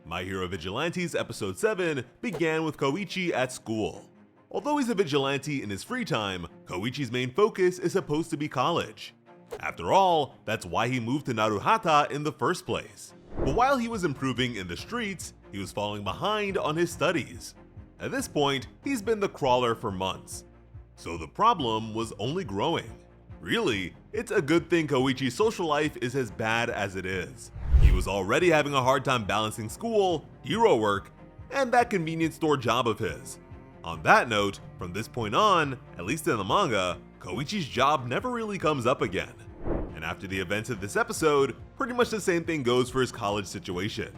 My Hero Vigilantes Episode 7 began with Koichi at school. Although he's a vigilante in his free time, Koichi's main focus is supposed to be college. After all, that's why he moved to Naruhata in the first place. But while he was improving in the streets, he was falling behind on his studies. At this point, he's been the crawler for months. So the problem was only growing. Really, it's a good thing Koichi's social life is as bad as it is. He was already having a hard time balancing school, hero work, and that convenience store job of his. On that note, from this point on, at least in the manga, Koichi's job never really comes up again. And after the events of this episode, pretty much the same thing goes for his college situation.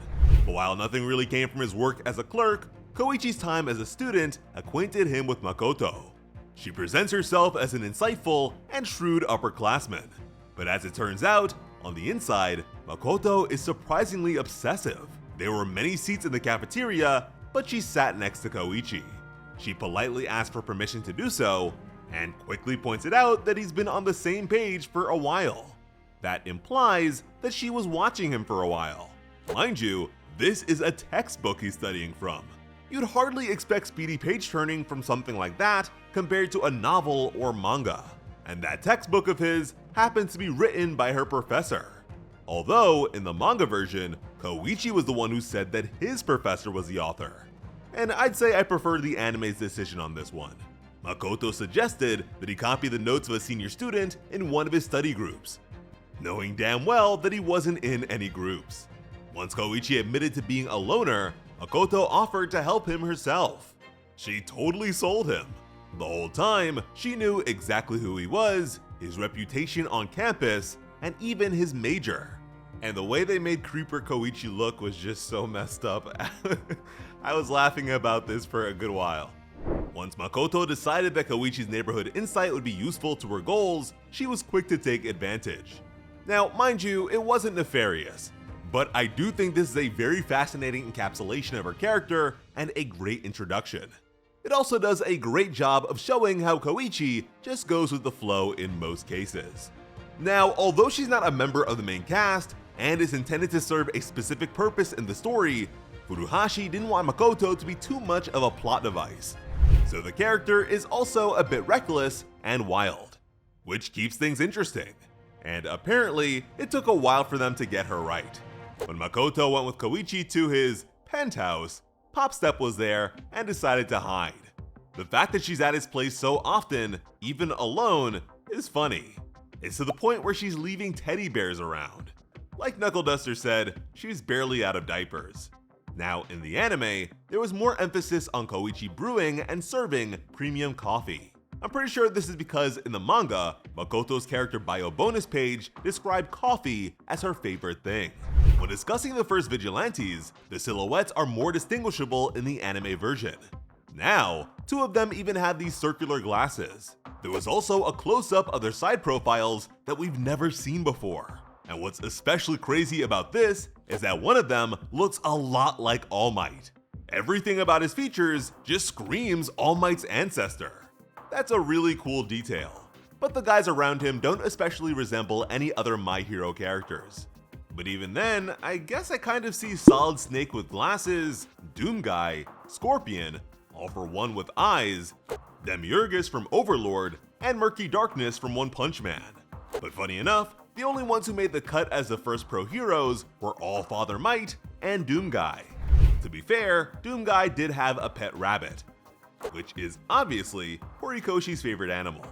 But while nothing really came from his work as a clerk, Koichi's time as a student acquainted him with Makoto. She presents herself as an insightful and shrewd upperclassman. But as it turns out, on the inside, Makoto is surprisingly obsessive. There were many seats in the cafeteria, but she sat next to Koichi. She politely asked for permission to do so, and quickly pointed out that he's been on the same page for a while. That implies that she was watching him for a while. Mind you, this is a textbook he's studying from. You'd hardly expect speedy page turning from something like that compared to a novel or manga. And that textbook of his happens to be written by her professor. Although, in the manga version, Koichi was the one who said that his professor was the author. And I'd say I prefer the anime's decision on this one. Makoto suggested that he copy the notes of a senior student in one of his study groups, knowing damn well that he wasn't in any groups. Once Koichi admitted to being a loner, Makoto offered to help him herself. She totally sold him. The whole time, she knew exactly who he was, his reputation on campus, and even his major. And the way they made Creeper Koichi look was just so messed up. I was laughing about this for a good while. Once Makoto decided that Koichi's neighborhood insight would be useful to her goals, she was quick to take advantage. Now, mind you, it wasn't nefarious, but I do think this is a very fascinating encapsulation of her character and a great introduction. It also does a great job of showing how Koichi just goes with the flow in most cases. Now, although she's not a member of the main cast and is intended to serve a specific purpose in the story, Furuhashi didn't want Makoto to be too much of a plot device. So the character is also a bit reckless and wild, which keeps things interesting. And apparently, it took a while for them to get her right. When Makoto went with Koichi to his penthouse, Popstep was there and decided to hide. The fact that she's at his place so often, even alone, is funny. It's to the point where she's leaving teddy bears around. Like Knuckle Duster said, she's barely out of diapers. Now, in the anime, there was more emphasis on Koichi brewing and serving premium coffee. I'm pretty sure this is because in the manga, Makoto's character bio bonus page described coffee as her favorite thing. When discussing the first Vigilantes, the silhouettes are more distinguishable in the anime version. Now, two of them even have these circular glasses. There was also a close-up of their side profiles that we've never seen before. And what's especially crazy about this is that one of them looks a lot like All Might. Everything about his features just screams All Might's ancestor. That's a really cool detail. But the guys around him don't especially resemble any other My Hero characters. But even then, I guess I kind of see Solid Snake with glasses, Doom Guy, Scorpion, All for One with eyes, Demiurgus from Overlord, and Murky Darkness from One Punch Man. But funny enough, the only ones who made the cut as the first pro heroes were All Father Might and Doom Guy. To be fair, Doom Guy did have a pet rabbit, which is obviously Horikoshi's favorite animal.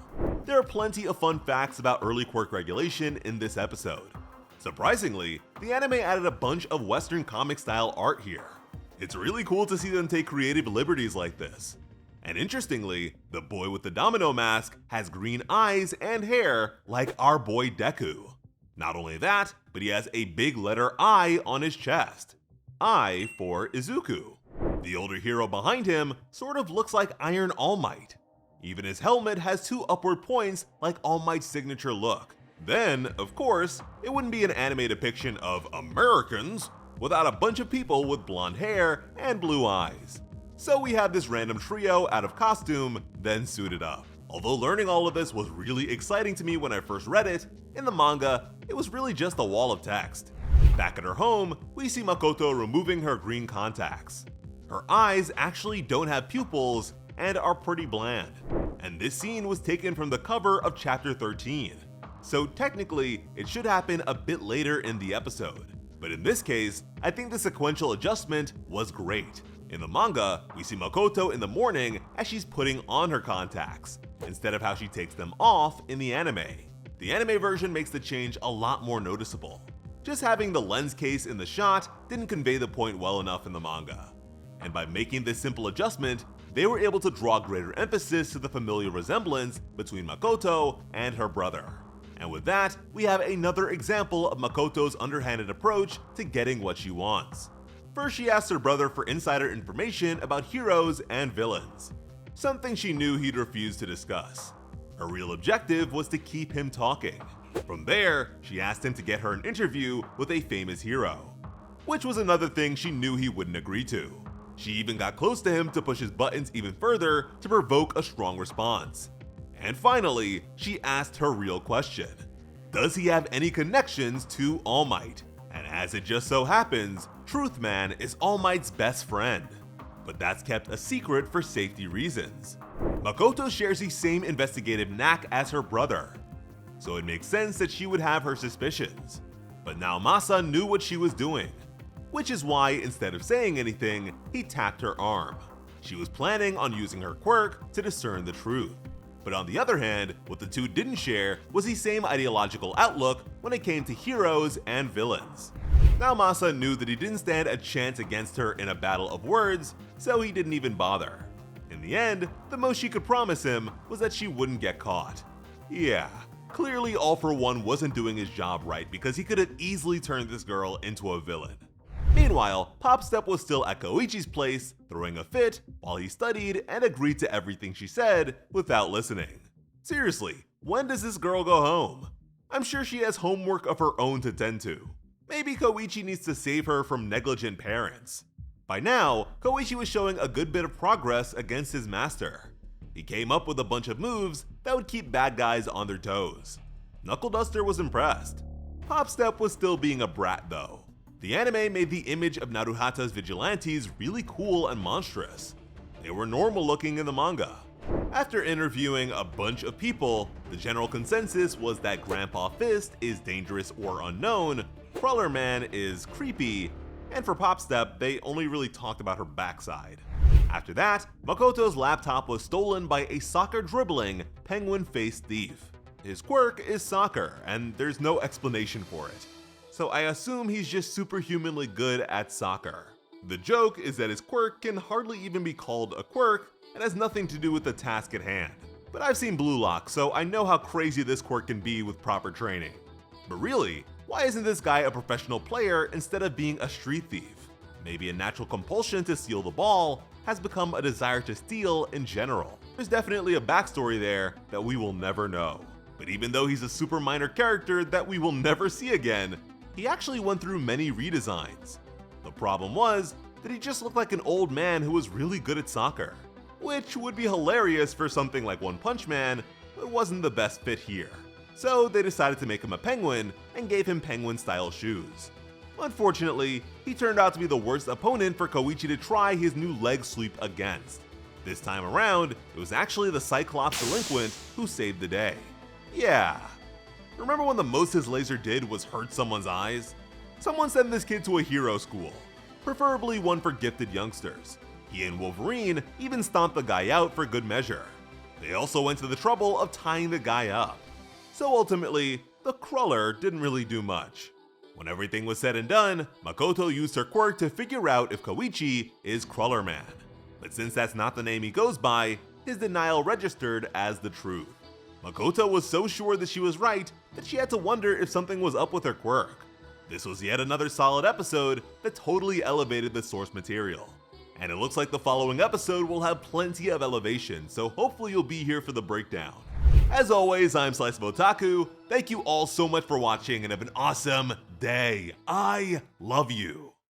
There are plenty of fun facts about early quirk regulation in this episode. Surprisingly, the anime added a bunch of Western comic-style art here. It's really cool to see them take creative liberties like this. And interestingly, the boy with the domino mask has green eyes and hair like our boy Deku. Not only that, but he has a big letter I on his chest. I for Izuku. The older hero behind him sort of looks like Iron All Might. Even his helmet has two upward points like All Might's signature look. Then, of course, it wouldn't be an anime depiction of Americans without a bunch of people with blonde hair and blue eyes. So we have this random trio out of costume, then suited up. Although learning all of this was really exciting to me when I first read it, in the manga, it was really just a wall of text. Back at her home, we see Makoto removing her green contacts. Her eyes actually don't have pupils and are pretty bland. And this scene was taken from the cover of chapter 13. So technically, it should happen a bit later in the episode. But in this case, I think the sequential adjustment was great. In the manga, we see Makoto in the morning as she's putting on her contacts, instead of how she takes them off in the anime. The anime version makes the change a lot more noticeable. Just having the lens case in the shot didn't convey the point well enough in the manga. And by making this simple adjustment, they were able to draw greater emphasis to the familiar resemblance between Makoto and her brother. And with that, we have another example of Makoto's underhanded approach to getting what she wants. First, she asked her brother for insider information about heroes and villains, something she knew he'd refuse to discuss. Her real objective was to keep him talking. From there, she asked him to get her an interview with a famous hero, which was another thing she knew he wouldn't agree to. She even got close to him to push his buttons even further to provoke a strong response. And finally, she asked her real question. Does he have any connections to All Might? And as it just so happens, Truth Man is All Might's best friend. But that's kept a secret for safety reasons. Makoto shares the same investigative knack as her brother, so it makes sense that she would have her suspicions. But now Masa knew what she was doing, which is why instead of saying anything, he tapped her arm. She was planning on using her quirk to discern the truth. But on the other hand, what the two didn't share was the same ideological outlook when it came to heroes and villains. Now Masa knew that he didn't stand a chance against her in a battle of words, so he didn't even bother. In the end, the most she could promise him was that she wouldn't get caught. Yeah, clearly All For One wasn't doing his job right because he could have easily turned this girl into a villain. Meanwhile, Popstep was still at Koichi's place, throwing a fit while he studied and agreed to everything she said without listening. Seriously, when does this girl go home? I'm sure she has homework of her own to tend to. Maybe Koichi needs to save her from negligent parents. By now, Koichi was showing a good bit of progress against his master. He came up with a bunch of moves that would keep bad guys on their toes. Knuckle Duster was impressed. Popstep was still being a brat though. The anime made the image of Naruhata's Vigilantes really cool and monstrous. They were normal looking in the manga. After interviewing a bunch of people, the general consensus was that Grandpa Fist is dangerous or unknown, Crawler Man is creepy, and for Popstep, they only really talked about her backside. After that, Makoto's laptop was stolen by a soccer-dribbling, penguin-faced thief. His quirk is soccer, and there's no explanation for it. So I assume he's just superhumanly good at soccer. The joke is that his quirk can hardly even be called a quirk and has nothing to do with the task at hand. But I've seen Blue Lock, so I know how crazy this quirk can be with proper training. But really, why isn't this guy a professional player instead of being a street thief? Maybe a natural compulsion to steal the ball has become a desire to steal in general. There's definitely a backstory there that we will never know. But even though he's a super minor character that we will never see again, he actually went through many redesigns. The problem was that he just looked like an old man who was really good at soccer, which would be hilarious for something like One Punch Man, but wasn't the best fit here. So they decided to make him a penguin and gave him penguin-style shoes. Unfortunately, he turned out to be the worst opponent for Koichi to try his new leg sweep against. This time around, it was actually the Cyclops delinquent who saved the day. Yeah. Remember when the most his laser did was hurt someone's eyes? Someone sent this kid to a hero school, preferably one for gifted youngsters. He and Wolverine even stomped the guy out for good measure. They also went to the trouble of tying the guy up. So ultimately, the Crawler didn't really do much. When everything was said and done, Makoto used her quirk to figure out if Koichi is Crawler Man. But since that's not the name he goes by, his denial registered as the truth. Makoto was so sure that she was right that she had to wonder if something was up with her quirk. This was yet another solid episode that totally elevated the source material. And it looks like the following episode will have plenty of elevation, so hopefully you'll be here for the breakdown. As always, I'm Slice of Otaku. Thank you all so much for watching and have an awesome day. I love you.